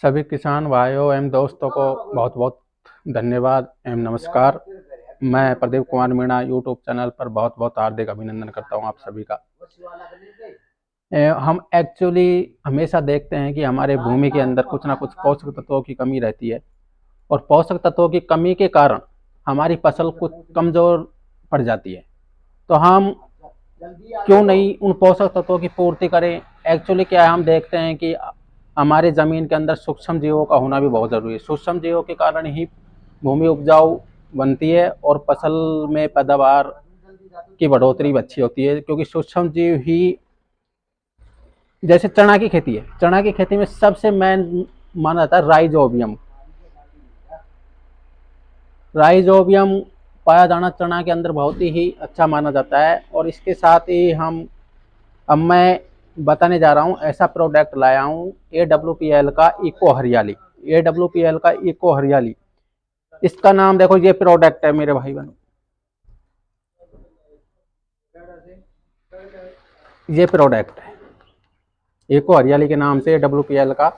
सभी किसान भाइयों एवं दोस्तों को बहुत बहुत धन्यवाद एवं नमस्कार। मैं प्रदीप कुमार मीणा यूट्यूब चैनल पर बहुत बहुत हार्दिक अभिनंदन करता हूं आप सभी का। हम एक्चुअली हमेशा देखते हैं कि हमारे भूमि के अंदर कुछ ना कुछ पोषक तत्वों की कमी रहती है और पोषक तत्वों की कमी के कारण हमारी फसल कुछ कमज़ोर पड़ जाती है। तो हम क्यों नहीं उन पोषक तत्वों की पूर्ति करें। एक्चुअली क्या है, हम देखते हैं कि हमारे ज़मीन के अंदर सूक्ष्म जीवों का होना भी बहुत ज़रूरी है। सूक्ष्म जीवों के कारण ही भूमि उपजाऊ बनती है और फसल में पैदावार की बढ़ोतरी भी अच्छी होती है, क्योंकि सूक्ष्म जीव ही, जैसे चना की खेती है, चना की खेती में सबसे मेन माना जाता है राइजोबियम। राइजोबियम पाया जाना चना के अंदर बहुत ही अच्छा माना जाता है। और इसके साथ ही अब मैं बताने जा रहा हूँ, ऐसा प्रोडक्ट लाया हूँ AWPL का इको हरियाली। AWPL का इको हरियाली, इसका नाम देखो, ये प्रोडक्ट है मेरे भाई बहनों, ये प्रोडक्ट है इको हरियाली के नाम से AWPL का।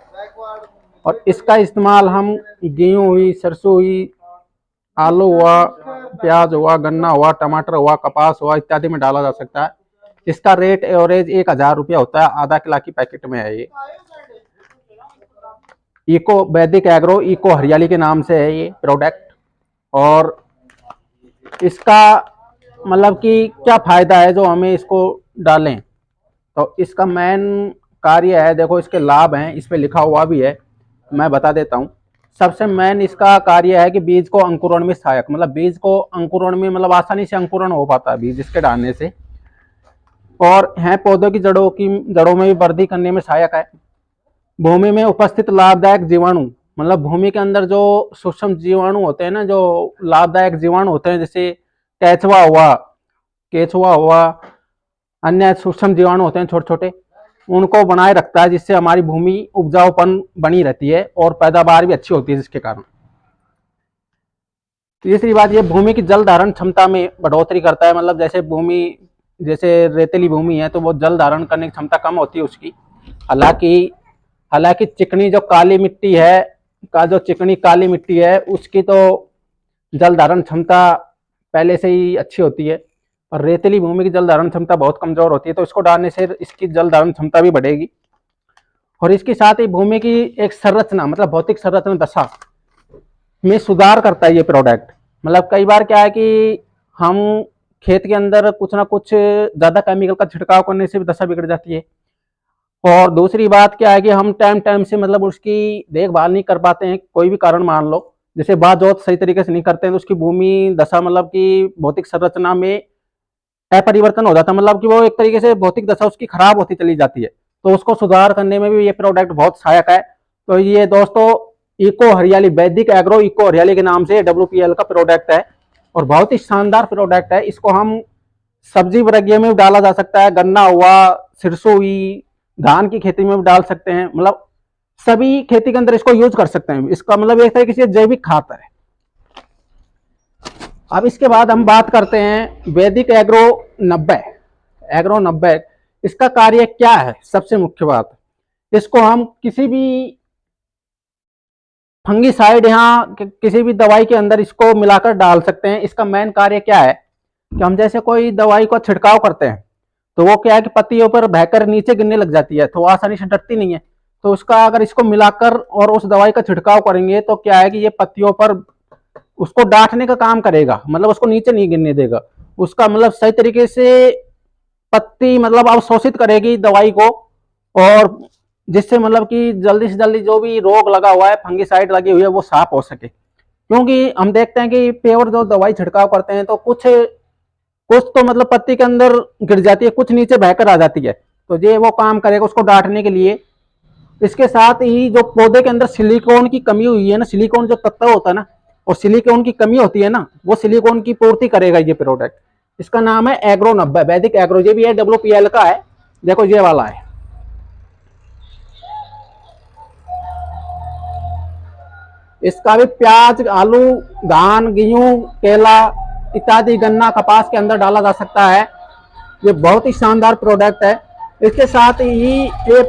और इसका इस्तेमाल हम गेहूँ हुई, सरसों हुई, आलू हुआ, प्याज हुआ, गन्ना हुआ, टमाटर हुआ, कपास हुआ इत्यादि में डाला जा सकता है। इसका रेट एवरेज 1000 रुपया होता है, आधा किलो की पैकेट में है ये। इको वैदिक एग्रो इको हरियाली के नाम से है ये प्रोडक्ट। और इसका मतलब कि क्या फायदा है जो हमें इसको डालें, तो इसका मेन कार्य है, देखो इसके लाभ हैं, इस पे लिखा हुआ भी है, मैं बता देता हूँ। सबसे मेन इसका कार्य है कि बीज को अंकुरण में सहायक, मतलब बीज को अंकुरण में, मतलब आसानी से अंकुरण हो पाता है बीज इसके डालने से। और है पौधों की जड़ों में भी वृद्धि करने में सहायक है। भूमि में उपस्थित लाभदायक जीवाणु, मतलब भूमि के अंदर जो सूक्ष्म जीवाणु होते हैं ना, जो लाभदायक जीवाणु होते हैं, जैसे केचुआ हुआ, अन्य सूक्ष्म जीवाणु होते हैं छोटे छोटे, उनको बनाए रखता है, जिससे हमारी भूमि उपजाऊपन बनी रहती है और पैदावार भी अच्छी होती है जिसके कारण। तीसरी बात, ये भूमि की जल धारण क्षमता में बढ़ोतरी करता है। मतलब जैसे रेतीली भूमि है तो वो जल धारण करने की क्षमता कम होती है उसकी। हालांकि चिकनी जो काली मिट्टी है उसकी तो जल धारण क्षमता पहले से ही अच्छी होती है, और रेतीली भूमि की जल धारण क्षमता बहुत कमजोर होती है, तो इसको डालने से इसकी जल धारण क्षमता भी बढ़ेगी। और इसके साथ ही भूमि की एक संरचना, मतलब भौतिक संरचना दशा में सुधार करता है ये प्रोडक्ट। मतलब कई बार क्या है कि हम खेत के अंदर कुछ ना कुछ ज्यादा केमिकल का छिड़काव करने से भी दशा बिगड़ जाती है। और दूसरी बात क्या है कि हम टाइम से मतलब उसकी देखभाल नहीं कर पाते हैं, कोई भी कारण मान लो, जैसे बात जोत सही तरीके से नहीं करते हैं, तो उसकी भूमि दशा, मतलब कि भौतिक संरचना में अपरिवर्तन हो जाता है, मतलब कि वो एक तरीके से भौतिक दशा उसकी खराब होती चली जाती है। तो उसको सुधार करने में भी ये प्रोडक्ट बहुत सहायक है। तो ये दोस्तों इको हरियाली, वैदिक एग्रो इको हरियाली के नाम से WPL का प्रोडक्ट है और बहुत ही शानदार प्रोडक्ट है। इसको हम सब्जी वर्गीय में भी डाला जा सकता है, गन्ना हुआ, सरसों हुई, धान की खेती में भी डाल सकते हैं, मतलब सभी खेती के अंदर इसको यूज कर सकते हैं। इसका मतलब एक तरीके से जैविक खाद है। अब इसके बाद हम बात करते हैं वैदिक एग्रो 90। इसका कार्य क्या है, सबसे मुख्य बात, इसको हम किसी भी फंगीसाइड या किसी भी दवाई के अंदर इसको मिलाकर डाल सकते हैं। इसका मेन कार्य क्या है कि हम जैसे कोई दवाई को छिड़काव करते हैं तो वो क्या है कि पत्तियों पर बहकर नीचे गिरने लग जाती है, तो वो आसानी से डरती नहीं है। तो उसका अगर इसको मिलाकर और उस दवाई का छिड़काव करेंगे तो क्या है कि ये पत्तियों पर उसको डांटने का काम करेगा, मतलब उसको नीचे नहीं गिरने देगा। उसका मतलब सही तरीके से पत्ती मतलब अवशोषित करेगी दवाई को, और जिससे मतलब कि जल्दी से जल्दी जो भी रोग लगा हुआ है, फंगीसाइड लगी हुई है, वो साफ हो सके। क्योंकि हम देखते हैं कि पेवर जो दवाई छिड़काव करते हैं तो कुछ तो मतलब पत्ती के अंदर गिर जाती है, कुछ नीचे बहकर आ जाती है, तो ये वो काम करेगा उसको डांटने के लिए। इसके साथ ही जो पौधे के अंदर सिलिकॉन की कमी हुई है ना, सिलिकॉन जो तत्व होता है ना, और सिलिकॉन की कमी होती है ना, वो सिलिकॉन की पूर्ति करेगा ये प्रोडक्ट। इसका नाम है एग्रो 90, वैदिक एग्रो। ये भी है WPL का है, देखो ये वाला है। इसका भी प्याज, आलू, धान, गेहूं, केला इत्यादि, गन्ना, कपास के अंदर डाला जा सकता है। ये बहुत ही शानदार प्रोडक्ट है। इसके साथ ही ये